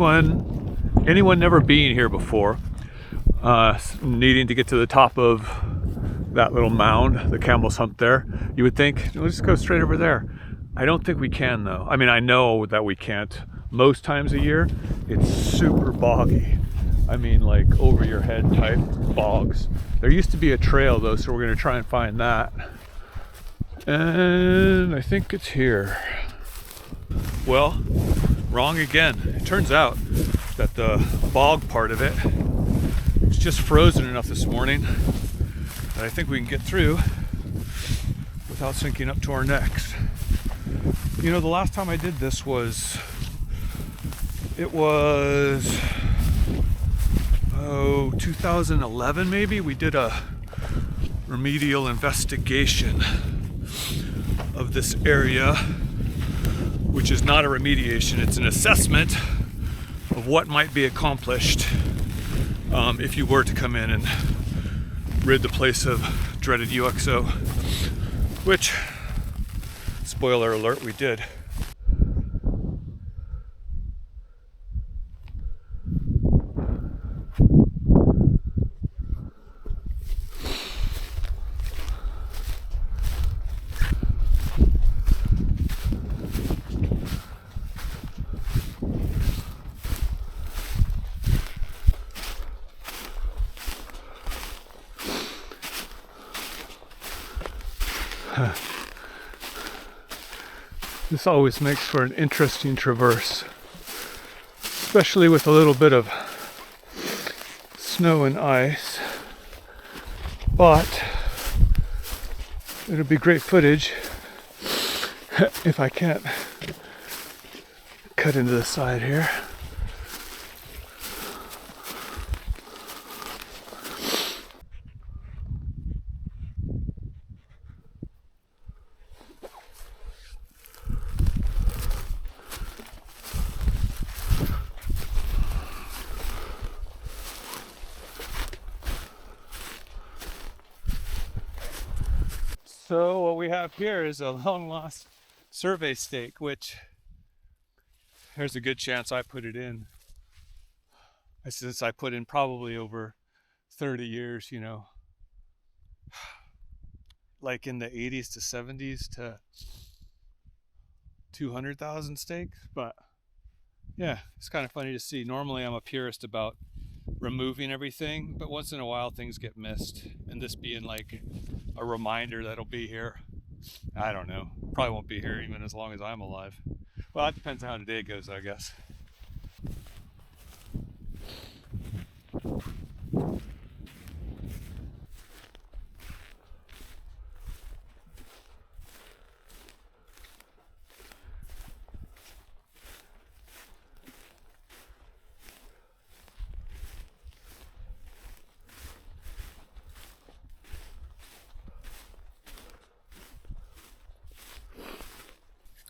Anyone never being here before, needing to get to the top of that little mound, the camel's hump there, you would think, we'll just go straight over there. I don't think we can though. I mean, I know that we can't. Most times a year, it's super boggy. I mean, like over your head type bogs. There used to be a trail though, so we're gonna try and find that. And I think it's here. Well, wrong again. It turns out that the bog part of it is just frozen enough this morning that I think we can get through without sinking up to our necks. You know, the last time I did this was 2011 maybe. We did a remedial investigation of this area, which is not a remediation, it's an assessment of what might be accomplished if you were to come in and rid the place of dreaded UXO, which, spoiler alert, we did. This always makes for an interesting traverse, especially with a little bit of snow and ice, but it'll be great footage if I can't cut into the side here. So what we have here is a long lost survey stake, which there's a good chance I put it in. Since I put in probably over 30 years, you know, like in the 80s to 70s to 200,000 stakes. But yeah, it's kind of funny to see. Normally I'm a purist about removing everything, but once in a while things get missed, and this being like a reminder that it'll be here. I don't know, probably won't be here even as long as I'm alive. Well, it depends on how today goes, I guess.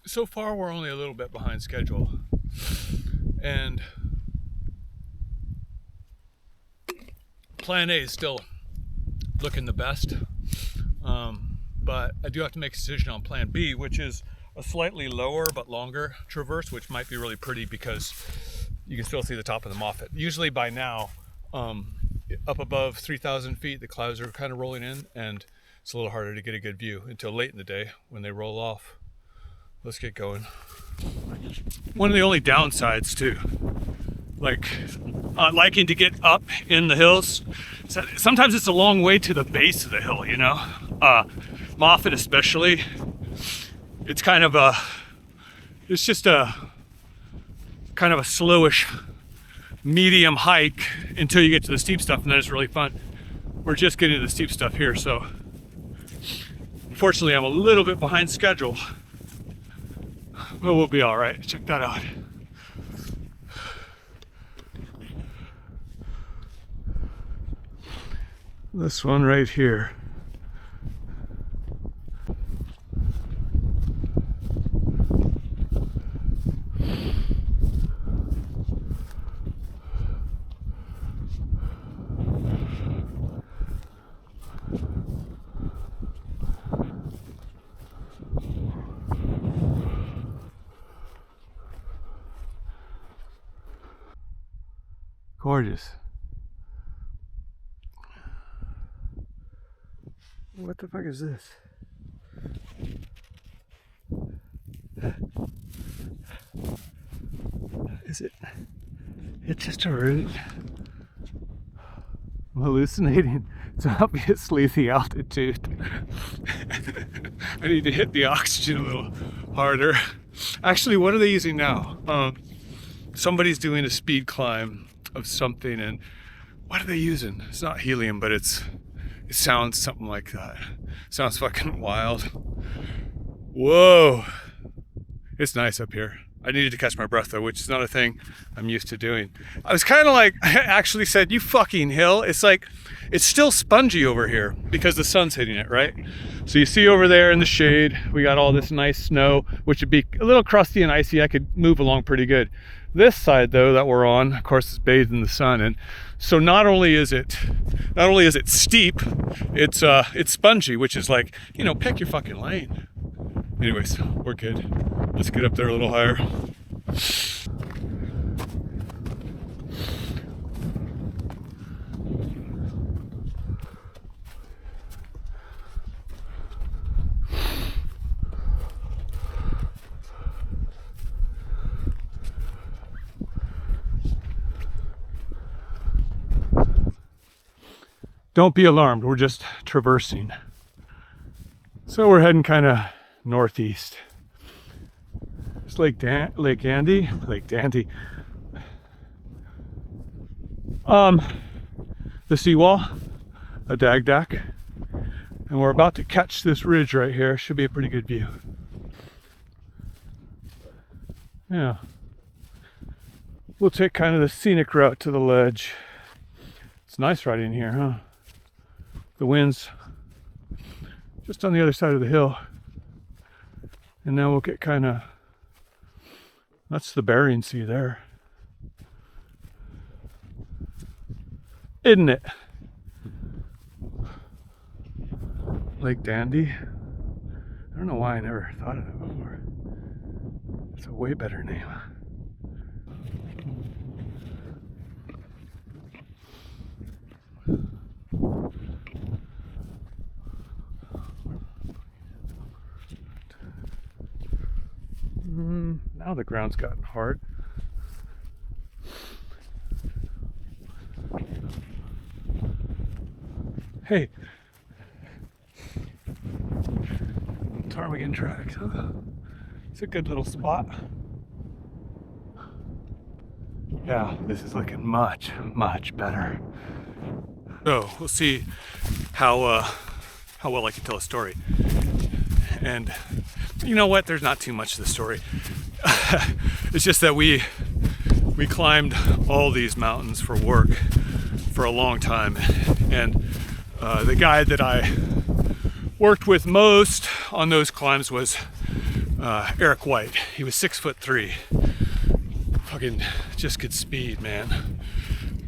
So far we're only a little bit behind schedule, and plan A is still looking the best, but I do have to make a decision on plan B, which is a slightly lower but longer traverse, which might be really pretty because you can still see the top of the Moffat. Usually by now, up above 3,000 feet, the clouds are kind of rolling in, and it's a little harder to get a good view until late in the day when they roll off. Let's get going. One of the only downsides too, like liking to get up in the hills, sometimes it's a long way to the base of the hill, you know. Moffat especially, it's kind of it's just a kind of a slowish medium hike until you get to the steep stuff, and then it's really fun. We're just getting to the steep stuff here, so unfortunately I'm a little bit behind schedule. Well, we'll be all right. Check that out. This one right here. Gorgeous. What the fuck is this? Is it? It's just a root. I'm hallucinating. It's obviously the altitude. I need to hit the oxygen a little harder. Actually, what are they using now? Somebody's doing a speed climb of something, and what are they using? It's not helium, but it sounds something like that. Sounds fucking wild. Whoa. It's nice up here. I needed to catch my breath though, which is not a thing I'm used to doing. I was kind of like, I actually said, you fucking hill. It's like, it's still spongy over here because the sun's hitting it, right? So you see over there in the shade, we got all this nice snow, which would be a little crusty and icy. I could move along pretty good. This side though that we're on, of course, is bathed in the sun. And so not only is it steep, it's spongy, which is like, you know, pick your fucking lane. Anyways, we're good. Let's get up there a little higher. Don't be alarmed, we're just traversing. So we're heading kind of northeast. It's Lake Dandy. The seawall, Adak, and we're about to catch this ridge right here. Should be a pretty good view. Yeah. We'll take kind of the scenic route to the ledge. It's nice right in here, huh? The wind's just on the other side of the hill. And now we'll get kind of, that's the Bering Sea there. Isn't it? Lake Dandy. I don't know why I never thought of that before. It's a way better name. Now the ground's gotten hard. Hey, ptarmigan tracks. Huh? It's a good little spot. Yeah, this is looking much, much better. So we'll see how well I can tell a story. And you know what? There's not too much to the story. It's just that we climbed all these mountains for work for a long time, and the guy that I worked with most on those climbs was Eric White. He was 6'3". Fucking just good speed, man.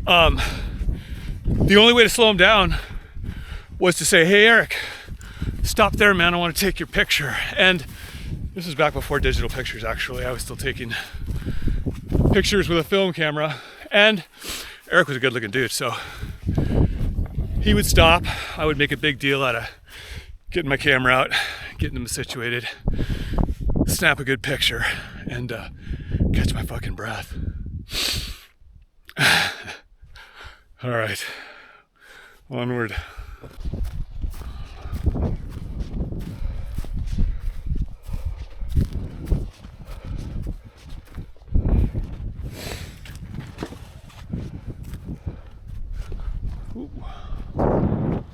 The only way to slow him down was to say, "Hey, Eric, stop there, man. I want to take your picture." And this is back before digital pictures, actually. I was still taking pictures with a film camera. And Eric was a good looking dude, so he would stop. I would make a big deal out of getting my camera out, getting them situated, snap a good picture, and catch my fucking breath. All right, onward.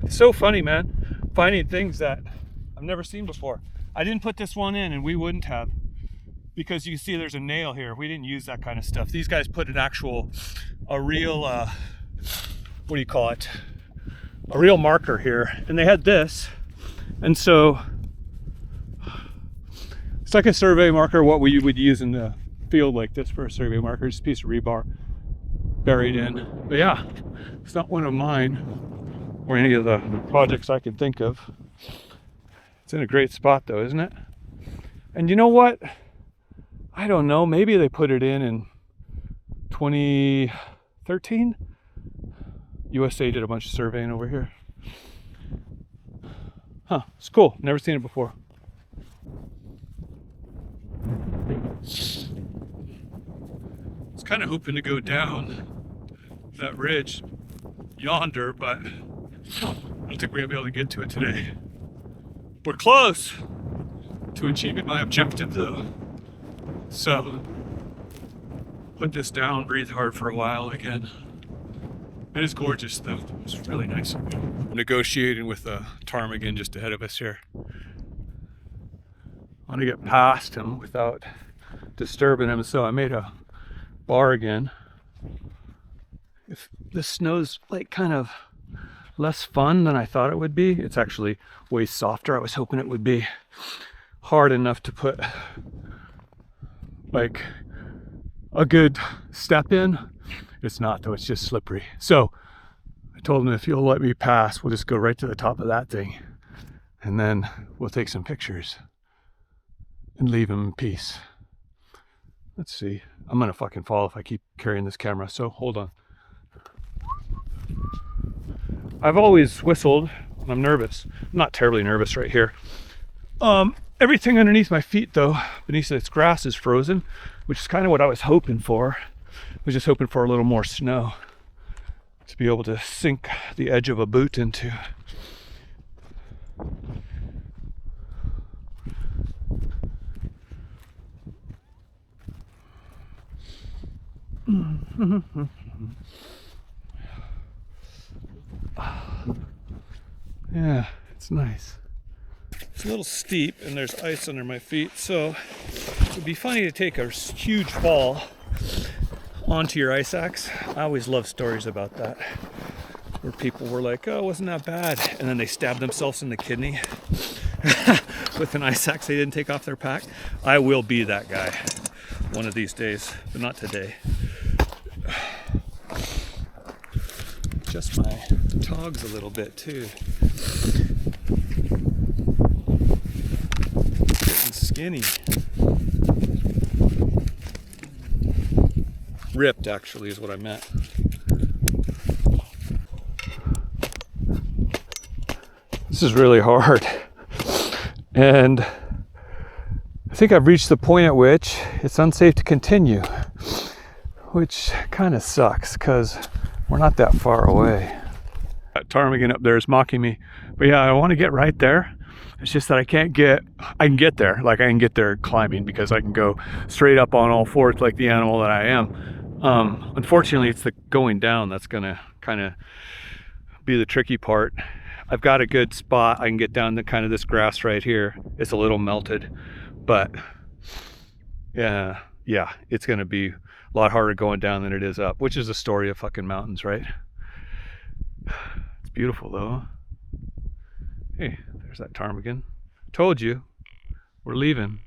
It's so funny, man, finding things that I've never seen before. I didn't put this one in, and we wouldn't have, because you see there's a nail here. We didn't use that kind of stuff. These guys put a real, what do you call it? A real marker here, and they had this. And so it's like a survey marker, what we would use in the field like this for a survey marker, just a piece of rebar buried in. But yeah, it's not one of mine or any of the projects I can think of. It's in a great spot though, isn't it? And you know what? I don't know, maybe they put it in 2013 13? USA did a bunch of surveying over here. Huh, it's cool. Never seen it before. I was kind of hoping to go down that ridge yonder, but I don't think we're gonna be able to get to it today. We're close to achieving my objective though. So, put this down, breathe hard for a while again. It is gorgeous though. It's really nice. I'm negotiating with a ptarmigan just ahead of us here. I want to get past him without disturbing him, so I made a bargain. If the snow's like kind of less fun than I thought it would be, it's actually way softer. I was hoping it would be hard enough to put like a good step in. It's not though, it's just slippery. So I told him if he'll let me pass, we'll just go right to the top of that thing and then we'll take some pictures and leave him in peace. Let's see. I'm gonna fucking fall if I keep carrying this camera, so hold on. I've always whistled when I'm nervous. I'm not terribly nervous right here. Everything underneath my feet though, beneath this grass is frozen, which is kind of what I was hoping for. I was just hoping for a little more snow to be able to sink the edge of a boot into. Yeah, it's nice. It's a little steep and there's ice under my feet, so it would be funny to take a huge fall onto your ice axe. I always love stories about that, where people were like, oh, wasn't that bad? And then they stabbed themselves in the kidney with an ice axe they didn't take off their pack. I will be that guy one of these days, but not today. Just my togs a little bit too. Getting skinny. Ripped actually is what I meant. This is really hard. And I think I've reached the point at which it's unsafe to continue, which kind of sucks because we're not that far away. That ptarmigan up there is mocking me. But yeah, I want to get right there. It's just that I can get there. Like I can get there climbing because I can go straight up on all fours like the animal that I am. Unfortunately, it's the going down that's gonna kind of be the tricky part. I've got a good spot. I can get down to kind of this grass right here. It's a little melted, but yeah, it's gonna be a lot harder going down than it is up, which is the story of fucking mountains, right? It's beautiful though. Hey, there's that ptarmigan. Told you, we're leaving.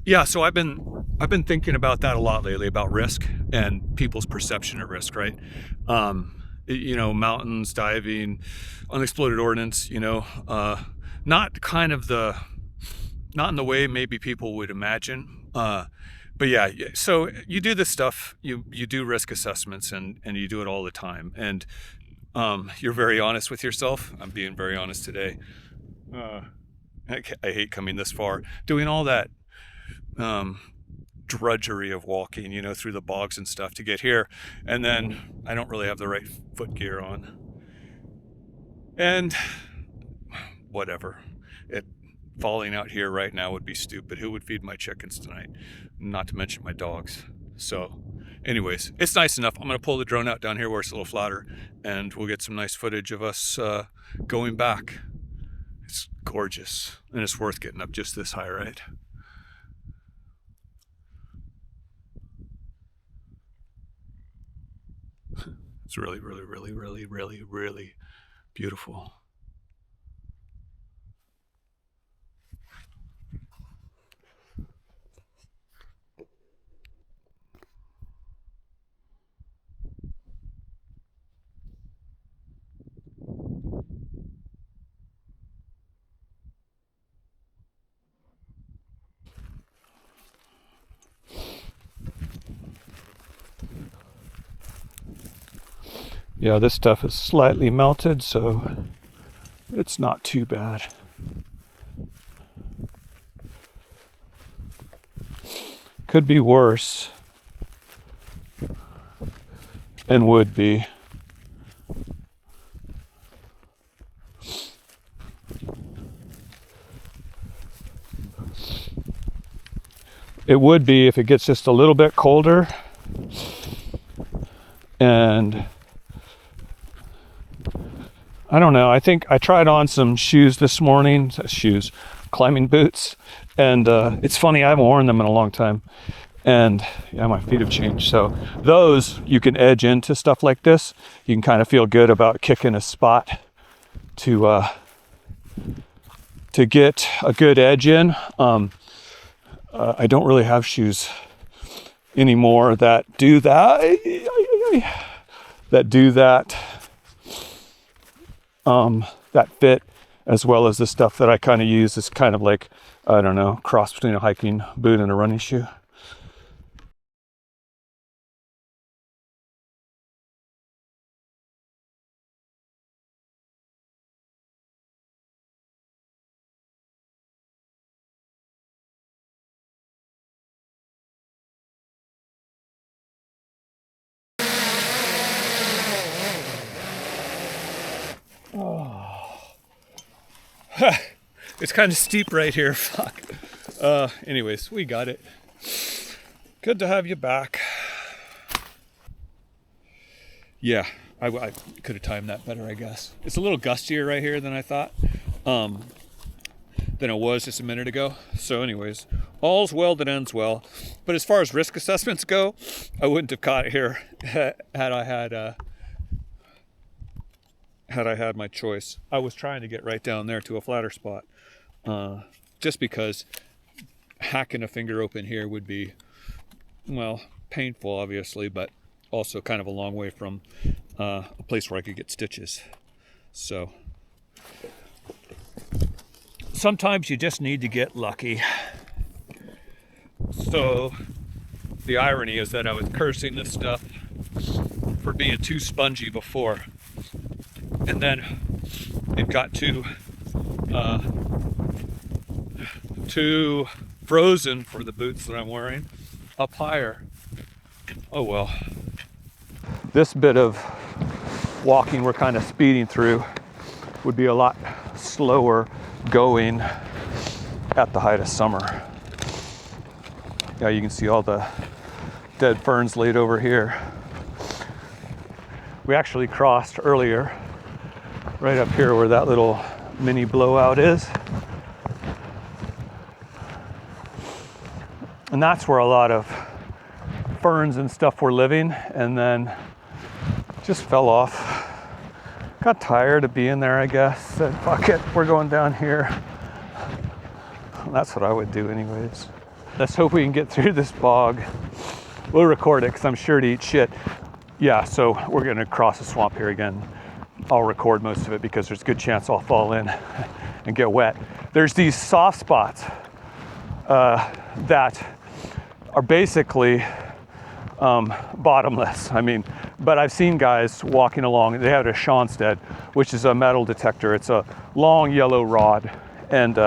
Yeah, so I've been thinking about that a lot lately, about risk and people's perception of risk, right? You know, mountains, diving, unexploded ordnance, you know, not in the way maybe people would imagine. But yeah, so you do this stuff, you do risk assessments and you do it all the time. And you're very honest with yourself. I'm being very honest today. I hate coming this far, doing all that drudgery of walking, you know, through the bogs and stuff to get here. And then I don't really have the right foot gear on. And whatever. Falling out here right now would be stupid. Who would feed my chickens tonight? Not to mention my dogs. So anyways, it's nice enough. I'm going to pull the drone out down here where it's a little flatter and we'll get some nice footage of us going back. It's gorgeous and it's worth getting up just this high, right? It's really, really, really, really, really, really beautiful. Yeah, this stuff is slightly melted, so it's not too bad. Could be worse, and would be. It would be if it gets just a little bit colder, and I don't know. I think I tried on some shoes this morning, climbing boots, and it's funny, I haven't worn them in a long time, and yeah, my feet have changed. So those, you can edge into stuff like this. You can kind of feel good about kicking a spot to get a good edge in. I don't really have shoes anymore that do that. That fit, as well as the stuff that I kind of use is kind of like, I don't know, cross between a hiking boot and a running shoe. It's kind of steep right here. Fuck. Anyways, we got it. Good to have you back. Yeah, I could have timed that better, I guess. It's a little gustier right here than I thought, than it was just a minute ago. So anyways, all's well that ends well. But as far as risk assessments go, I wouldn't have caught it here had I had my choice. I was trying to get right down there to a flatter spot, just because hacking a finger open here would be, well, painful obviously, but also kind of a long way from a place where I could get stitches. So sometimes you just need to get lucky. So the irony is that I was cursing this stuff for being too spongy before, and then it got too frozen for the boots that I'm wearing up higher. Oh well. This bit of walking we're kind of speeding through would be a lot slower going at the height of summer. Yeah, you can see all the dead ferns laid over here. We actually crossed earlier right up here where that little mini blowout is. And that's where a lot of ferns and stuff were living, and then just fell off. Got tired of being there, I guess. Said, fuck it, we're going down here. That's what I would do anyways. Let's hope we can get through this bog. We'll record it because I'm sure to eat shit. Yeah, so we're gonna cross the swamp here again. I'll record most of it because there's a good chance I'll fall in and get wet. There's these soft spots that are basically bottomless. I mean, but I've seen guys walking along, they have a Schonstedt, which is a metal detector. It's a long yellow rod, and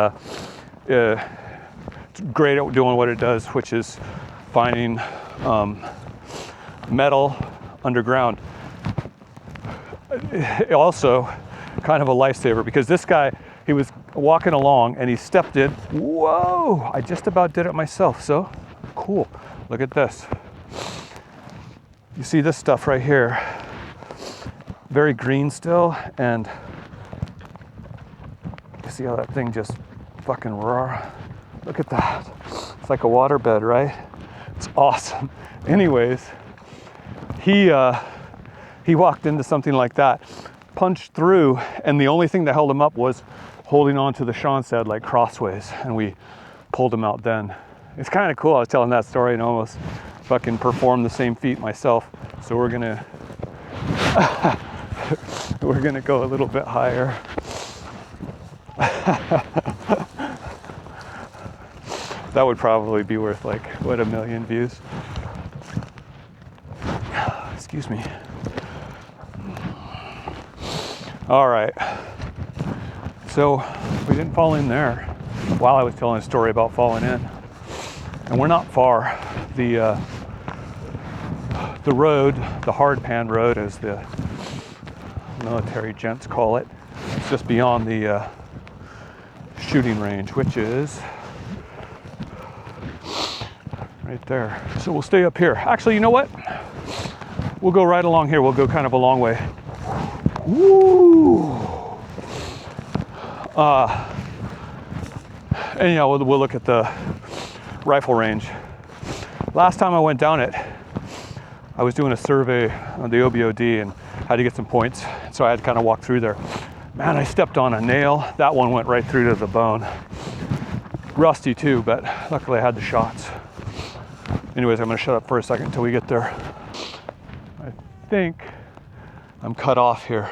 it's great at doing what it does, which is finding metal underground. Also kind of a lifesaver, because this guy, he was walking along and he stepped in. Whoa, I just about did it myself. So cool. Look at this. You see this stuff right here, very green still, and you see how that thing just fucking roar. Look at that. It's like a waterbed, right? It's awesome. Anyways, he walked into something like that, punched through, and the only thing that held him up was holding on to the Schonstedt like crossways, and we pulled him out then. It's kind of cool. I was telling that story and almost fucking performed the same feat myself. So we're gonna go a little bit higher. That would probably be worth like, what, 1 million views? Excuse me. All right. So we didn't fall in there while I was telling a story about falling in. And we're not far. The road, the hard pan road, as the military gents call it, it's just beyond the shooting range, which is right there. So we'll stay up here. Actually, you know what? We'll go right along here. We'll go kind of a long way. Woo! And yeah, we'll look at the rifle range. Last time I went down it, I was doing a survey on the OBOD and had to get some points, so I had to kind of walk through there. Man, I stepped on a nail. That one went right through to the bone. Rusty too, but luckily I had the shots. Anyways, I'm gonna shut up for a second until we get there. I think I'm cut off here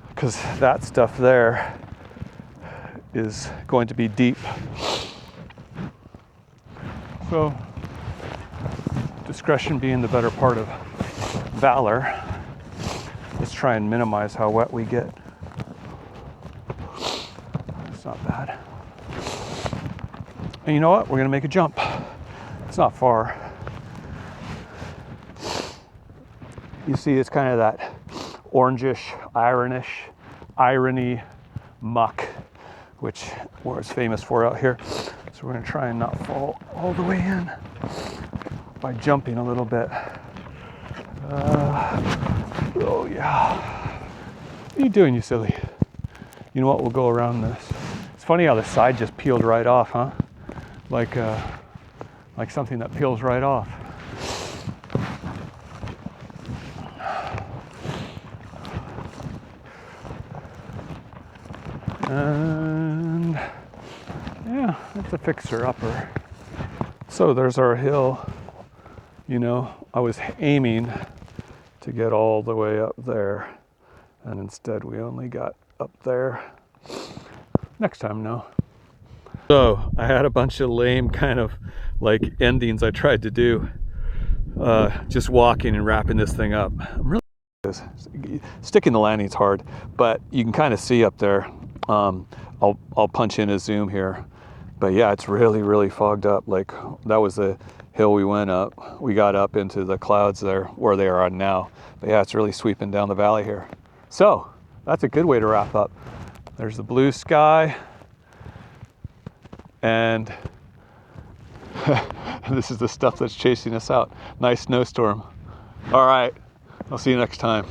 because that stuff there is going to be deep. So, discretion being the better part of valor, let's try and minimize how wet we get. It's not bad. And you know what? We're gonna make a jump. It's not far. You see, it's kind of that orangish, irony muck, which we're famous for out here. So we're gonna try and not fall all the way in by jumping a little bit. Oh yeah. What are you doing, you silly? You know what, we'll go around this. It's funny how the side just peeled right off, huh? Like something that peels right off. And yeah, it's a fixer-upper. So there's our hill. You know, I was aiming to get all the way up there, and instead we only got up there. Next time, no. So I had a bunch of lame kind of like endings I tried to do, just walking and wrapping this thing up. I'm really sticking the landing's hard, but you can kind of see up there. I'll punch in a zoom here, but yeah, it's really fogged up. Like that was the hill we went up. We got up into the clouds there where they are on now. But yeah, it's really sweeping down the valley here. So that's a good way to wrap up. There's the blue sky, and this is the stuff that's chasing us out. Nice snowstorm. All right, I'll see you next time.